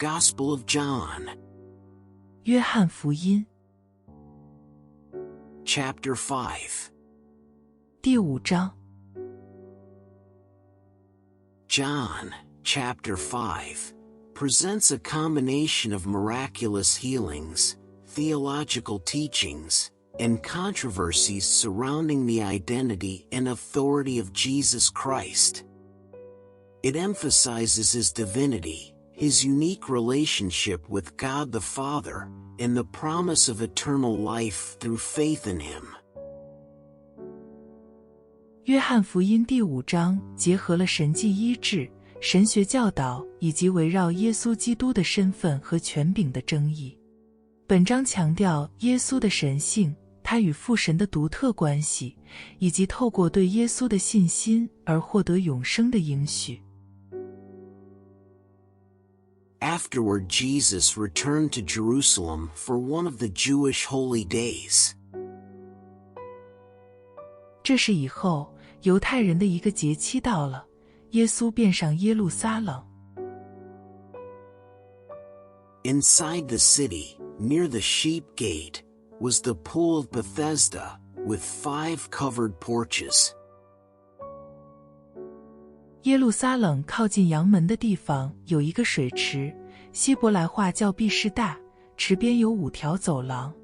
Gospel of John. 约翰福音 Chapter 5. 第5章 John, chapter 5, presents a combination of miraculous healings, theological teachings, and controversies surrounding the identity and authority of Jesus Christ. It emphasizes his divinity, his unique relationship with God the Father, and the promise of eternal life through faith in him. 约翰福音第5章结合了神迹医治、神学教导以及围绕耶稣基督的身份和权柄的争议。本章强调耶稣的神性，他与父神的独特关系，以及透过对耶稣的信心而获得永生的应许。Afterward, Jesus returned to Jerusalem for one of the Jewish holy days. 这事以后，犹太人的一个节期到了，耶稣便上耶路撒冷。Inside the city, near the sheep gate, was the pool of Bethesda, with 5 covered porches. 耶路撒冷靠近羊门的地方有一个水池，希伯来话叫毕士大，池边有5条走廊。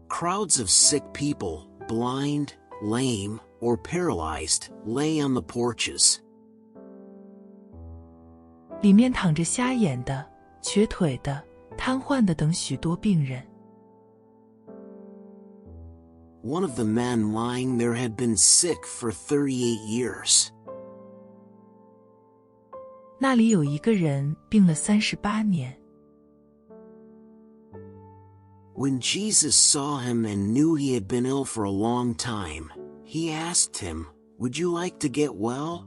Crowds of sick people, blind, lame, or paralyzed, lay on the porches. 里面躺着瞎眼的、瘸腿的、瘫痪的等许多病人。One of the men lying there had been sick for 38 years. 那里有一个人病了38年。When Jesus saw him and knew he had been ill for a long time, he asked him, "Would you like to get well?"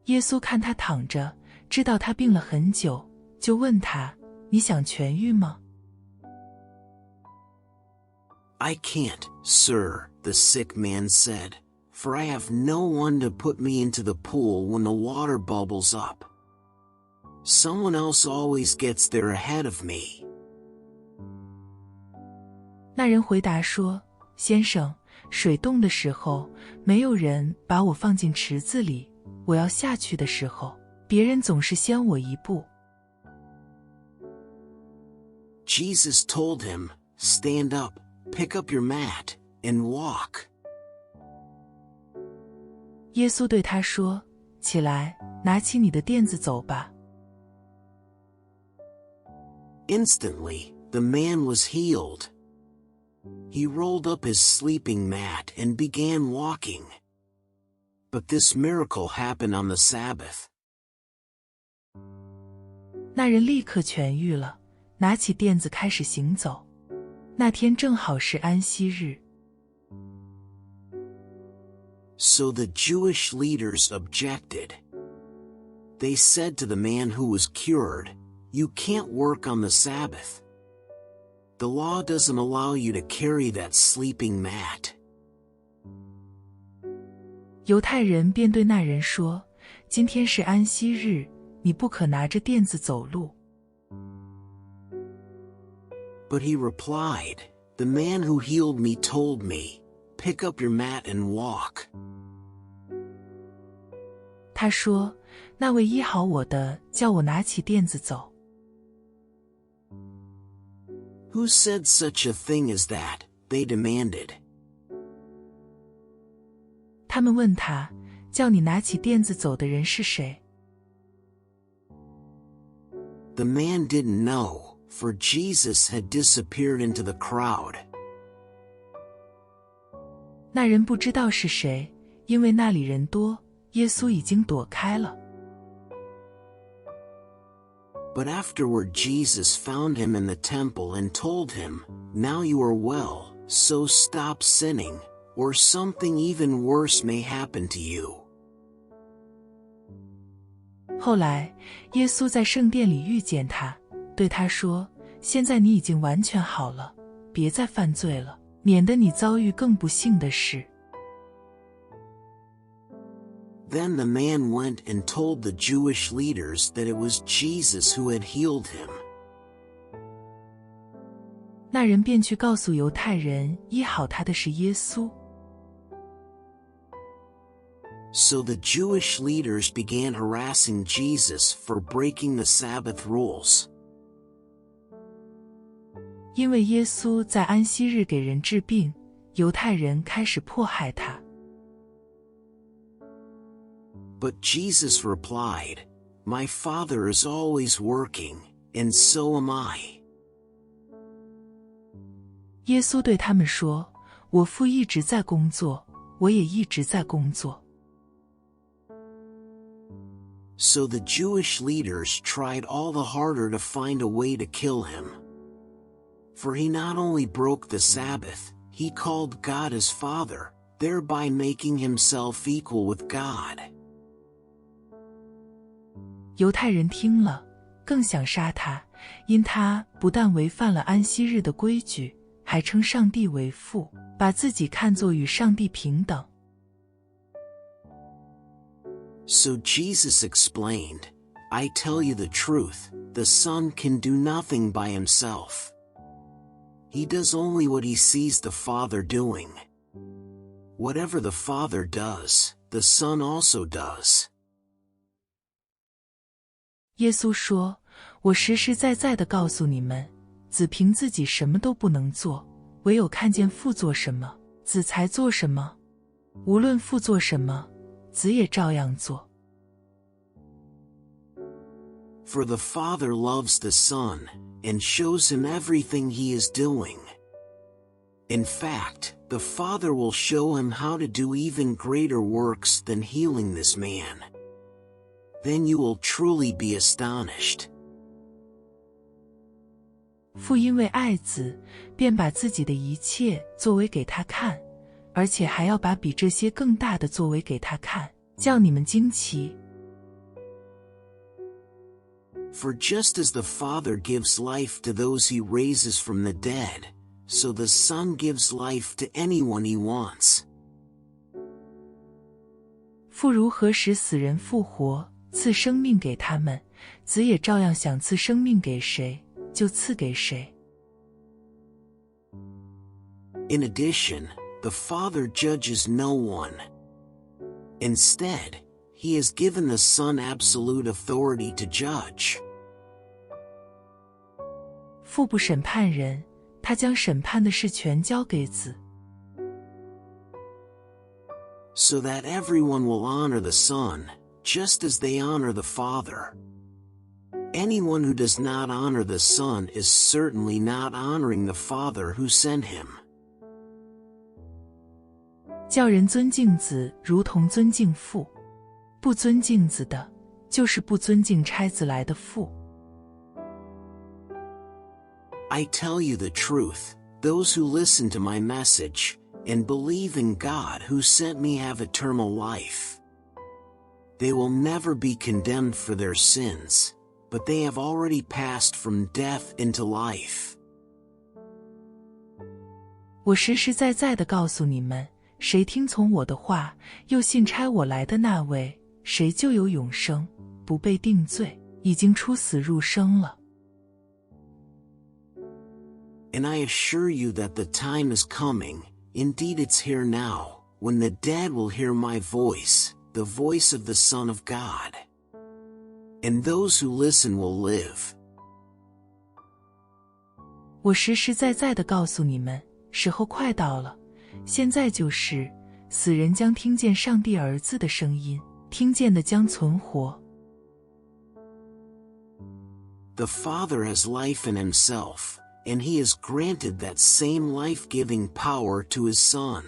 耶稣看他躺着，知道他病了很久，就问他：“你想痊愈吗？” "I can't, sir," the sick man said, "for I have no one to put me into the pool when the water bubbles up. Someone else always gets there ahead of me." 那人回答说：“先生，水动的时候，没有人把我放进池子里，我要下去的时候，别人总是先我一步。” Jesus told him, "Stand up, pick up your mat, and walk." 耶稣对他说：“起来，拿起你的垫子走吧。” Instantly, the man was healed. He rolled up his sleeping mat and began walking. But this miracle happened on the Sabbath. 那人立刻痊愈了，拿起垫子开始行走。那天正好是安息日。So the Jewish leaders objected. They said to the man who was cured, "You can't work on the Sabbath. The law doesn't allow you to carry that sleeping mat." 犹太人便对那人说：“今天是安息日，你不可拿着垫子走路。” But he replied, "The man who healed me told me, 'Pick up your mat and walk.'" 他说：“那位医好我的，叫我拿起垫子走。” "Who said such a thing as that?" they demanded. 他们问他：“叫你拿起垫子走的人是谁？” The man didn't know, for Jesus had disappeared into the crowd. 那人不知道是谁，因为那里人多，耶稣已经躲开了。But afterward Jesus found him in the temple and told him, "Now you are well, so stop sinning, or something even worse may happen to you." 后来，耶稣在圣殿里遇见他，对他说：“现在你已经完全好了，别再犯罪了，免得你遭遇更不幸的事。” Then the man went and told the Jewish leaders that it was Jesus who had healed him. 那人便去告诉犹太人，医好他的是耶稣。So the Jewish leaders began harassing Jesus for breaking the Sabbath rules. 因为耶稣在安息日给人治病，犹太人开始迫害他。But Jesus replied, "My Father is always working, and so am I." 耶稣对他们说，我父一直在工作，我也一直在工作。So the Jewish leaders tried all the harder to find a way to kill him. For he not only broke the Sabbath, he called God his Father, thereby making himself equal with God. 犹太人听了，更想杀他，因他不但违犯了安息日的规矩，还称上帝为父，把自己看作与上帝平等。So Jesus explained, "I tell you the truth, the Son can do nothing by himself. He does only what he sees the Father doing. Whatever the Father does, the Son also does." 耶稣说，我实实在在地告诉你们，子凭自己什么都不能做，唯有看见父做什么，子才做什么。无论父做什么，子也照样做。For the Father loves the Son, and shows him everything he is doing. In fact, the Father will show him how to do even greater works than healing this man. Then you will truly be astonished. 父因为爱子，便把自己的一切作为给他看，而且还要把比这些更大的作为给他看，叫你们惊奇。For just as the Father gives life to those he raises from the dead, so the Son gives life to anyone he wants. 父如何使死人复活，赐生命给他们，子也照样想赐生命给谁，就赐给谁。In addition, the Father judges no one. Instead, he has given the Son absolute authority to judge. 父不审判人，他将审判的事全交给子。So that everyone will honor the Son, just as they honor the Father. Anyone who does not honor the Son is certainly not honoring the Father who sent him. 叫人尊敬子，如同尊敬父；不尊敬子的，就是不尊敬差子来的父。I tell you the truth, those who listen to my message, and believe in God who sent me have eternal life. They will never be condemned for their sins, but they have already passed from death into life. 我实实在在地告诉你们，谁听从我的话，又信差我来的那位，谁就有永生，不被定罪，已经出死入生了。And I assure you that the time is coming, indeed it's here now, when the dead will hear my voice, the voice of the Son of God. And those who listen will live. 我实实在在地告诉你们，时候快到了，现在就是，死人将听见上帝儿子的声音，听见的将存活。The Father has life in himself, and he has granted that same life-giving power to his Son.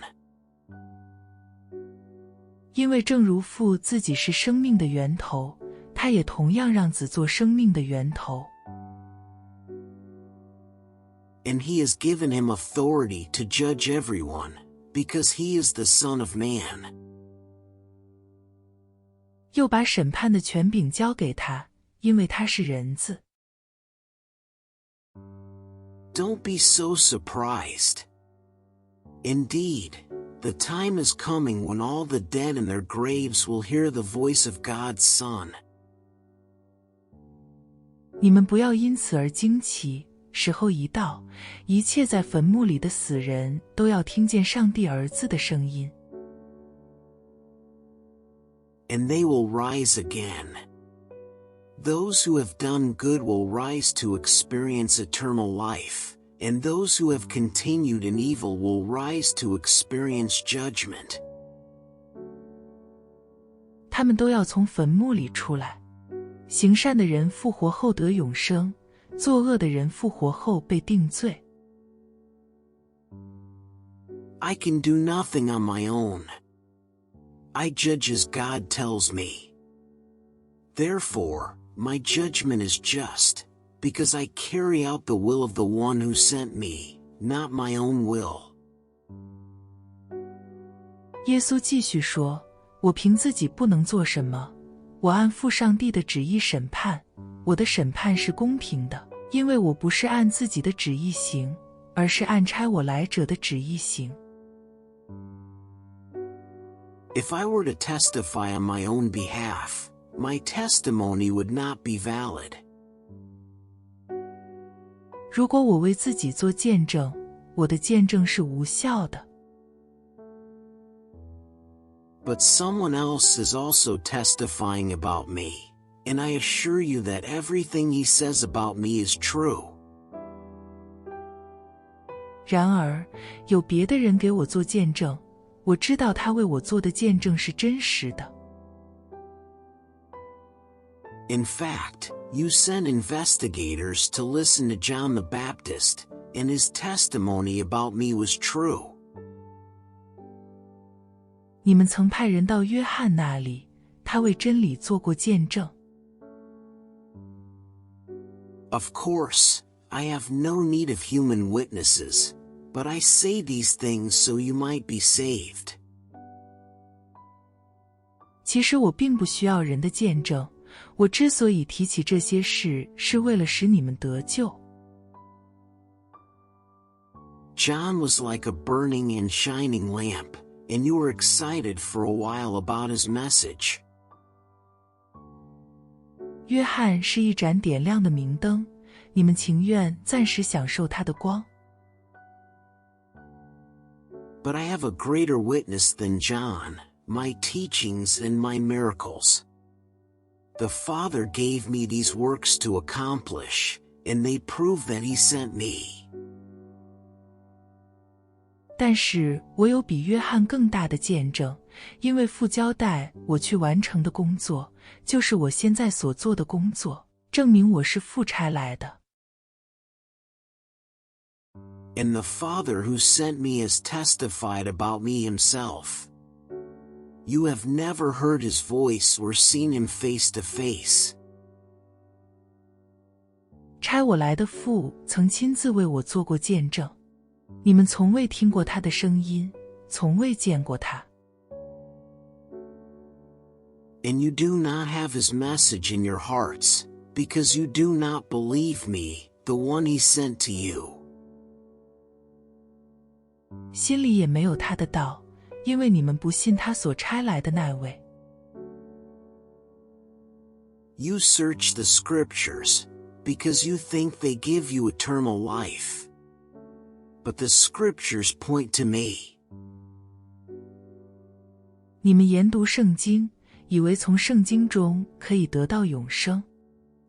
因为正如父自己是生命的源头，他也同样让子做生命的源头。And he has given him authority to judge everyone, because he is the Son of Man. 又把审判的权柄交给他，因为他是人子。Don't be so surprised. Indeed, The time is coming when all the dead in their graves will hear the voice of God's Son. 你们不要因此而惊奇，时候一到，一切在坟墓里的死人都要听见上帝儿子的声音。And they will rise again. Those who have done good will rise to experience eternal life, and those who have continued in evil will rise to experience judgment. 他们都要从坟墓里出来，行善的人复活后得永生，作恶的人复活后被定罪。I can do nothing on my own. I judge as God tells me. Therefore, my judgment is just, because I carry out the will of the one who sent me, not my own will. 耶稣继续说，我凭自己不能做什么，我按父上帝的旨意审判，我的审判是公平的，因为我不是按自己的旨意行，而是按差我来者的旨意行。If I were to testify on my own behalf, my testimony would not be valid. 如果我为自己做见证，我的见证是无效的。But someone else is also testifying about me, and I assure you that everything he says about me is true. 然而，有别的人给我做见证，我知道他为我做的见证是真实的。In fact, you sent investigators to listen to John the Baptist, and his testimony about me was true. 你们曾派人到约翰那里，他为真理做过见证。Of course, I have no need of human witnesses, but I say these things so you might be saved. 其实我并不需要人的见证，我之所以提起这些事，是为了使你们得救。John was like a burning and shining lamp, and you were excited for a while about his message. 约翰是一盏点亮的明灯，你们情愿暂时享受他的光。But I have a greater witness than John, my teachings and my miracles. The Father gave me these works to accomplish, and they prove that he sent me. 但是我有比约翰更大的见证，因为父交代我去完成的工作，就是我现在所做的工作，证明我是父差来的。And the Father who sent me has testified about me himself. You have never heard his voice or seen him face to face. 差我来的父曾亲自为我做过见证，你们从未听过他的声音，从未见过他。And you do not have his message in your hearts, because you do not believe me, the one he sent to you. 心里也没有他的道，因为你们不信他所差来的那位。You search the scriptures, because you think they give you eternal life. But the scriptures point to me. 你们研读圣经，以为从圣经中可以得到永生，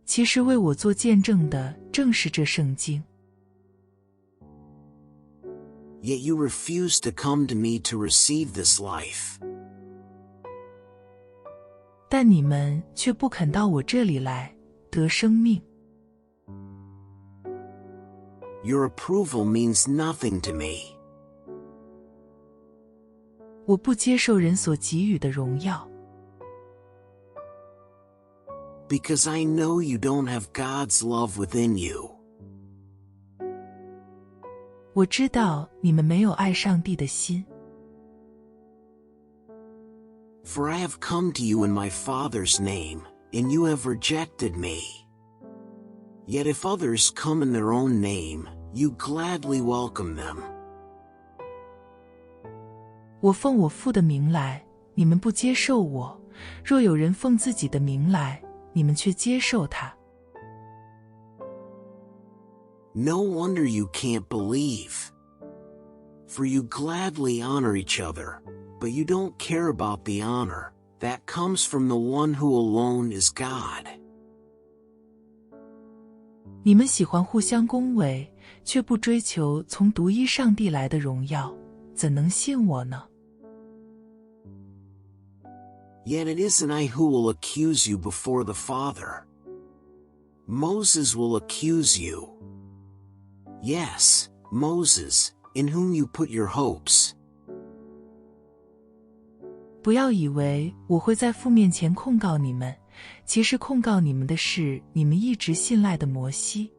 其实为我做见证的正是这圣经。Yet you refuse to come to me to receive this life. 但你们却不肯到我这里来，得生命。Your approval means nothing to me. 我不接受人所给予的荣耀。Because I know you don't have God's love within you. 我知道你们没有爱上帝的心。For I have come to you in my Father's name, and you have rejected me. Yet if others come in their own name, you gladly welcome them. 我奉我父的名来，你们不接受我；若有人奉自己的名来，你们却接受他。No wonder you can't believe. For you gladly honor each other, but you don't care about the honor that comes from the one who alone is God. 你们喜欢互相恭维，却不追求从独一上帝来的荣耀，怎能信我呢？ Yet it isn't I who will accuse you before the Father. Moses will accuse you. Yes, Moses, in whom you put your hopes. 不要以为我会在父面前控告你们，其实控告你们的是你们一直信赖的摩西。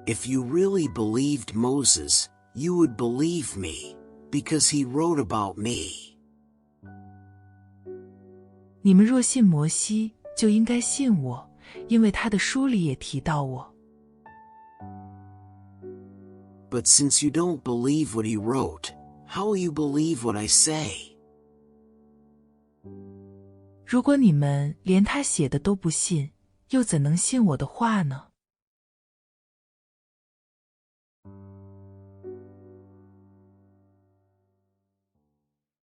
If you really believed Moses, you would believe me, because he wrote about me. 你们若信摩西，就应该信我，因为他的书里也提到我。But since you don't believe what he wrote, how will you believe what I say? 如果你们连他写的都不信，又怎能信我的话呢？